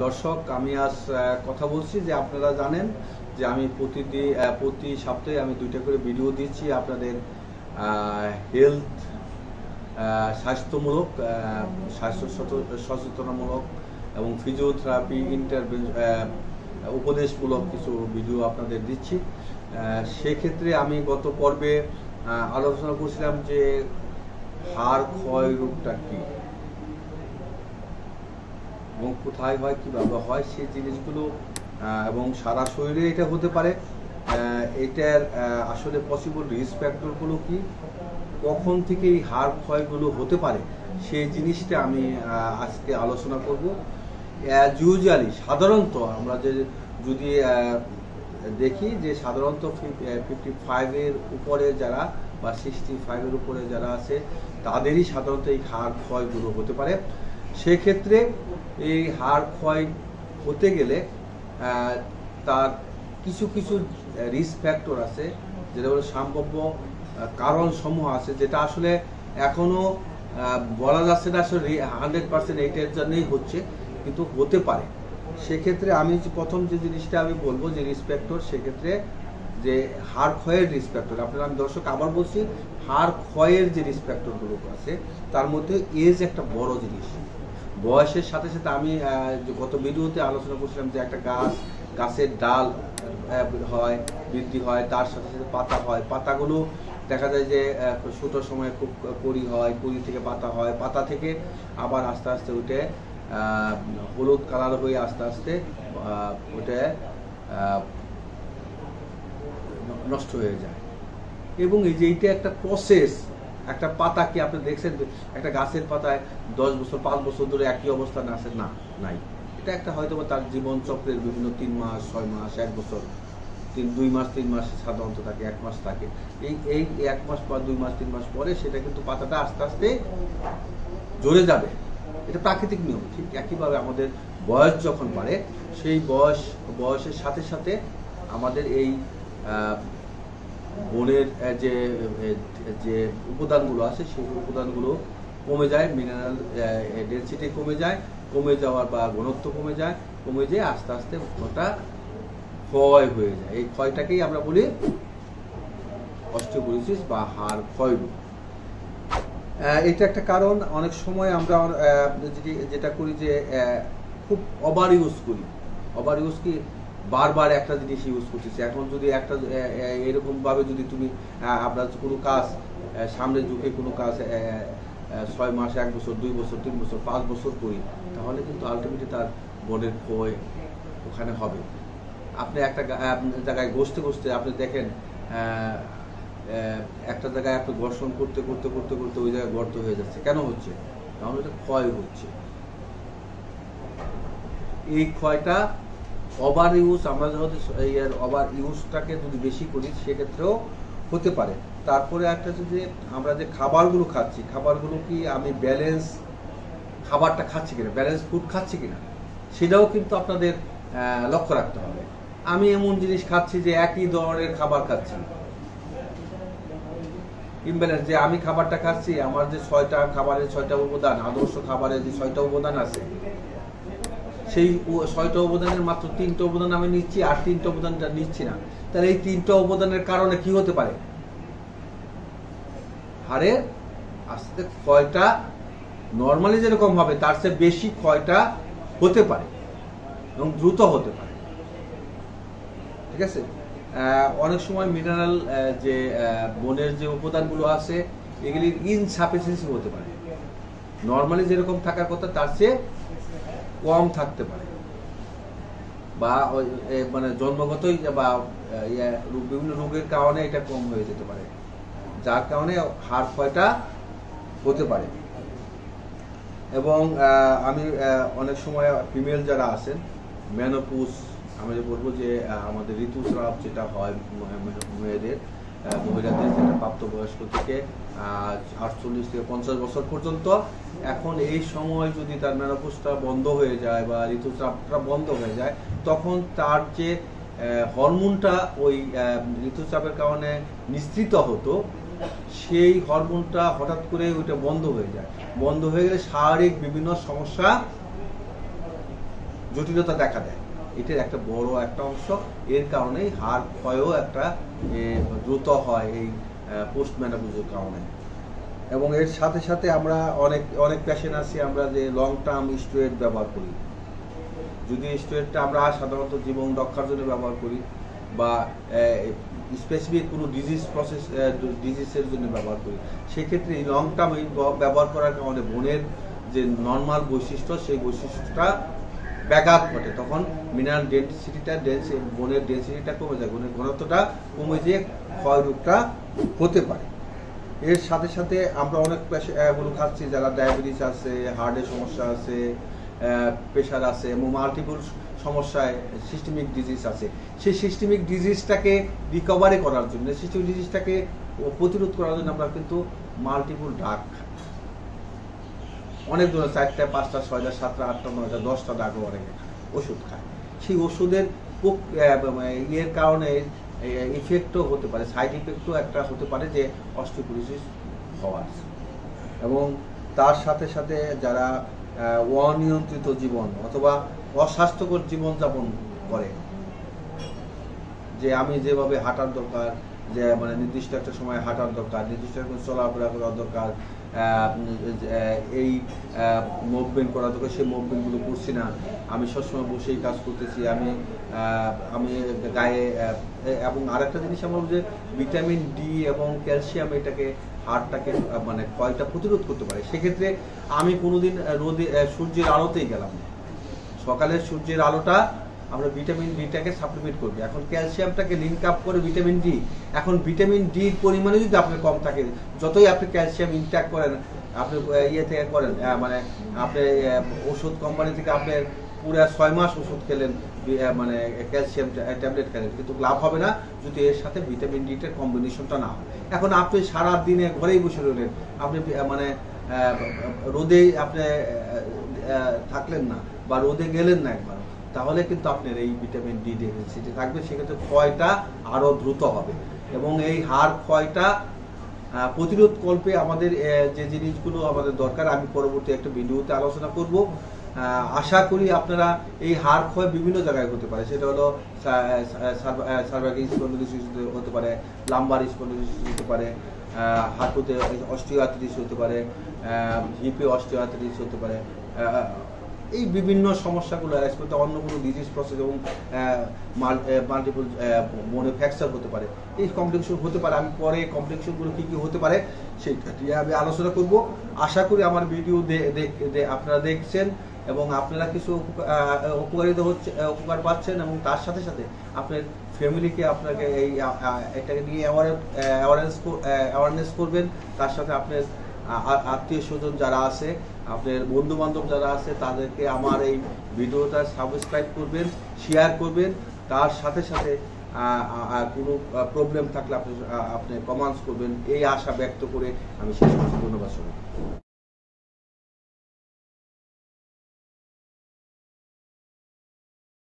দর্শক, আমি আজ কথা বলছি যে আপনারা জানেন যে আমি প্রতি সপ্তাহে আমি 2টা করে ভিডিও দিচ্ছি আপনাদের হেলথ স্বাস্থ্যমূলক, স্বাস্থ্য সচেতনামূলক এবং ফিজিওথেরাপি উপদেশমূলক কিছু ভিডিও আপনাদের দিচ্ছি। সেক্ষেত্রে আমি গত পর্বে আলোচনা করছিলাম যে হাড় ক্ষয় রোগটা কি এবং কোথায় হয়, কীভাবে হয় সেই জিনিসগুলো, এবং সারা শরীরে এটা হতে পারে। এটার আসলে পসিবল রিস্ক ফ্যাক্টরগুলো কি, কখন থেকে এই হাড় ক্ষয়গুলো হতে পারে সেই জিনিসটা আমি আজকে আলোচনা করব। সাধারণত আমরা যদি দেখি যে সাধারণত 55-এর উপরে যারা বা 65-এর উপরে যারা আছে তাদেরই সাধারণত এই হাড় ক্ষয়গুলো হতে পারে। সেক্ষেত্রে এই হাড় ক্ষয় হতে গেলে তার কিছু কিছু রিস্ক ফ্যাক্টর আছে, যেটা হলো সম্ভাব্য কারণ সমূহ আছে, যেটা আসলে এখনো বলা যাচ্ছে না আসলে 100% এইটার জন্যই হচ্ছে, কিন্তু হতে পারে। সেক্ষেত্রে আমি প্রথম যে জিনিসটা আমি বলবো যে রিস্ক ফ্যাক্টর, সেক্ষেত্রে যে হাড় ক্ষয়ের রিস্ক ফ্যাক্টর, আপনারা আমি দর্শক আবার বলছি, হাড় ক্ষয়ের যে রিস্ক ফ্যাক্টরগুলো আছে তার মধ্যে এজ একটা বড় জিনিস। বয়সের সাথে সাথে আমি গত ভিডিওতে আলোচনা করছিলাম যে একটা গাছের ডাল হয়, বৃদ্ধি হয়, তার সাথে সাথে পাতা হয়। পাতাগুলো দেখা যায় যে ছোট সময় খুব কুড়ি হয়, কুড়ি থেকে পাতা হয়, পাতা থেকে আবার আস্তে আস্তে উঠে হলুদ কালার হয়ে আস্তে আস্তে ওটা নষ্ট হয়ে যায়। এবং এই যে এইটা একটা প্রসেস, একটা পাতাকে আপনি দেখছেন একটা গাছের পাতায় 10 বছর 5 বছর ধরে একই অবস্থানে আছে না, নাই। এটা একটা হয়তো তার জীবন চক্রের বিভিন্ন 3 মাস 6 মাস 1 বছর 2 মাস 3 মাস সাধারণত থাকে, 1 মাস থাকে। এই 1 মাস বা 2 মাস 3 মাস পরে সেটা কিন্তু পাতাটা আস্তে আস্তে ঝরে যাবে। এটা প্রাকৃতিক নিয়ম। ঠিক একইভাবে আমাদের বয়স যখন বাড়ে, সেই বয়সের সাথে সাথে আমাদের এই বনের যে উপাদানগুলো আছে সেই উপাদানগুলো কমে যায়, মিনারেল ডেনসিটি কমে যাওয়ার বা ঘনত্ব কমে যায় আস্তে আস্তে ওটা ক্ষয় হয়ে যায়। এই ক্ষয়টাকেই আমরা বলি অস্টিওপোরোসিস বা হাড় ক্ষয় রোগ। এটা একটা কারণ। অনেক সময় আমরা যেটা করি যে খুব ওভার ইউজ কি বারবার একটা জিনিস ইউজ করতেছি। এখন যদি একটা এরকম ভাবে যদি তুমি আপনার কোনো কাজ সামনে ঝুঁকে কোনো কাজ 6 মাস 1 বছর 2 বছর 3 বছর 5 বছর করি, তাহলে কিন্তু আলটিমেটলি তার বডির ক্ষয় ওখানে হবে। আপনি একটা জায়গায় ঘষতে আপনি দেখেন একটা জায়গায় আপনি ঘর্ষণ করতে ওই জায়গায় গর্ত হয়ে যাচ্ছে। কেন হচ্ছে? কারণ এটা ক্ষয় হচ্ছে। এই ক্ষয়টা ওভার ইউজ, আমরা যদি ওভার ইউজটাকে যদি বেশি করি সেক্ষেত্রেও হতে পারে। তারপরে একটা যদি আমরা যে খাবারগুলো খাচ্ছি, খাবারগুলো কি আমি ব্যালেন্স খাবারটা খাচ্ছি কিনা, ব্যালেন্স ফুড খাচ্ছি কিনা, সেটাও কিন্তু আপনাদের লক্ষ্য রাখতে হবে। আমি এমন জিনিস খাচ্ছি যে একই ধরনের খাবার খাচ্ছি, ইমব্যালেন্স, যে আমি খাবারটা খাচ্ছি আমার যে 6টা খাবারের 6টা উপাদান, আদর্শ খাবারের যে 6টা উপাদান আছে, সেই 6টা উপাদানের মাত্র 3টা উপাদান আমি নিচ্ছি, আর 3টা উপাদানটা নিচ্ছি না। তাহলে এই 3টা উপাদানের কারণে কি হতে পারে? হাড়ের আস্তে ক্ষয়টা নর্মালি যেরকম হবে তার চেয়ে বেশি ক্ষয়টা হতে পারে এবং দ্রুত হতে পারে। ঠিক আছে? অনেক সময় মিনারেল যে বনের যে উপাদানগুলো আছে এগুলির ইনসাফিসিয়েন্সি হতে পারে, নর্মালি যেরকম থাকার কথা তার চেয়ে কম থাকতে পারে, বা মানে জন্মগতই বা বিভিন্ন রোগের কারণে এটা কম হয়ে যেতে পারে, যার কারণে হাড় ক্ষয়টা হতে পারে। এবং আমি অনেক সময় ফিমেল যারা আছেন, মেনোপজ, আমি বলবো যে আমাদের ঋতুস্রাব যেটা হয় মহিলাদের, যেটা প্রাপ্তবয়স্ক থেকে 48 থেকে 50 বছর পর্যন্ত, এখন এই সময় যদি তার মেনোপজটা বন্ধ হয়ে যায় বা ঋতুস্রাবটা বন্ধ হয়ে যায়, তখন তার যে হরমোনটা ওই ঋতুস্রাবের কারণে নিঃসৃত হতো, সেই হরমোনটা হঠাৎ করে ওইটা বন্ধ হয়ে যায়। বন্ধ হয়ে গেলে শারীরিক বিভিন্ন সমস্যা জটিলতা দেখা দেয়। এটার একটা বড় একটা অংশ। এর কারণেই হাড় ক্ষয়ও একটা দ্রুত হয় এই পোস্ট মেনোপজের কারণে। এবং এর সাথে সাথে আমরা অনেক পেশেন্ট আছি আমরা যে লং টার্ম স্টেরয়েড ব্যবহার করি। যদি স্টেরয়েডটা আমরা সাধারণত জীবন রক্ষার জন্য ব্যবহার করি বা স্পেসিফিক কোনো ডিজিজের জন্য ব্যবহার করি, সেক্ষেত্রে এই লং টার্ম ব্যবহার করার কারণে বোনের যে নর্মাল বৈশিষ্ট্য সেই বৈশিষ্ট্যটা ব্যাঘাত ঘটে। তখন মিনারেল ডেন্সিটিটা বোনের ডেন্সিটিটা কমে যায়, বোনের ঘনত্বটা কমে যেয়ে ক্ষয় রোগটা হতে পারে। এর সাথে সাথে আমরা অনেক পেশেন্ট খাচ্ছি যারা ডায়াবেটিস আছে, হার্টের সমস্যা আছে, প্রেশার আছে এবং মাল্টিপল সমস্যায় সিস্টেমিক ডিজিজ আছে। সেই সিস্টেমিক ডিজিজটাকে রিকভারি করার জন্য, সিস্টেমিক ডিজিজটাকে প্রতিরোধ করার জন্য আমরা কিন্তু মাল্টিপল ড্রাগ, অনেক ধরনের 4টা 5টা 6টা 7টা 8টা 9টা 10টা ড্রাগও অনেক ওষুধ খায়। সেই ওষুধের ইয়ের কারণে ইফেক্টও হতে পারে, সাইড ইফেক্টও একটা হতে পারে যে অস্টিওপোরোসিস হওয়ার। এবং তার সাথে সাথে যারা অনিয়ন্ত্রিত জীবন অথবা অস্বাস্থ্যকর জীবনযাপন করে, যে আমি যেভাবে হাঁটার দরকার, যে মানে নির্দিষ্ট একটা সময় হাঁটার দরকার, নির্দিষ্ট একটা চলাফেরা করার দরকার, এই মুভমেন্ট করা দরকার, সেই মুভমেন্টগুলো করছি না, আমি সবসময় বসেই কাজ করতেছি, আমি গায়ে। এবং আরেকটা জিনিস আমার যে ভিটামিন ডি এবং ক্যালসিয়াম এটাকে হাড়টাকে মানে ক্ষয়টা প্রতিরোধ করতে পারে। সেক্ষেত্রে আমি কোনোদিন রোদে সূর্যের আলোতেই গেলাম না, সকালের সূর্যের আলোটা আমরা ভিটামিন ডিটাকে সাপ্লিমেন্ট করবো। এখন ক্যালসিয়ামটাকে লিঙ্ক আপ করে ভিটামিন ডি। এখন ভিটামিন ডির পরিমাণে যদি আপনার কম থাকে, যতই আপনি ক্যালসিয়াম ইনটেক করেন, আপনি ইয়ে থেকে করেন মানে আপনি ওষুধ কোম্পানি থেকে আপনি পুরো 6 মাস ওষুধ খেলেন, মানে ক্যালসিয়াম ট্যাবলেট খেলেন, কিন্তু লাভ হবে না যদি এর সাথে ভিটামিন ডিটার কম্বিনেশনটা না হয়। এখন আপনি সারা দিনে ঘরেই বসে রইলেন, আপনি মানে রোদে আপনি থাকলেন না বা রোদে গেলেন না একবার, তাহলে কিন্তু আপনার এই ভিটামিন ডি ডেফিসিয়েন্সি থাকবে, সেক্ষেত্রে ক্ষয়টা আরো দ্রুত হবে। এবং এই হাড় ক্ষয়টা প্রতিরোধ কল্পে আমাদের যে জিনিসগুলো আমাদের দরকার আমি পরবর্তী একটা ভিডিওতে আলোচনা করব। আশা করি আপনারা এই হাড় ক্ষয় বিভিন্ন জায়গায় হতে পারে, সেটা হলো সার্ভাইকাল স্পন্ডিলোসিস হতে পারে, লাম্বার স্পন্ডিলোসিস হতে পারে, হাঁটুতে অস্টিওআর্থ্রাইটিস হতে পারে, হিপে অস্টিওআর্থ্রাইটিস হতে পারে, এই বিভিন্ন সমস্যাগুলো অ্যারেস্ট করতে অন্য কোনো ডিজিজ প্রসেস এবং মাল্টিপল বোনে ফ্র্যাকচার হতে পারে, এই কমপ্লিকেশন হতে পারে। আমি পরে কমপ্লিকেশনগুলো কী কী হতে পারে সেটা নিয়ে আমি আলোচনা করব। আশা করি আমার ভিডিও আপনারা দেখছেন এবং আপনারা কিছু উপকার পাচ্ছেন, এবং তার সাথে সাথে আপনার ফ্যামিলিকে আপনাকে এটাকে নিয়ে অ্যাওয়ারনেস করবেন। তার সাথে আপনার আত্মীয় স্বজন যারা আছে, আপনার বন্ধু বান্ধব যারা আছে, তাদেরকে আমার এই ভিডিওটা সাবস্ক্রাইব করবেন, শেয়ার করবেন। তার সাথে সাথে কোনো প্রবলেম থাকলে আপনি কমেন্টস করবেন, এই আশা ব্যক্ত করে আমি শেষ করছি। ধন্যবাদ সবাই।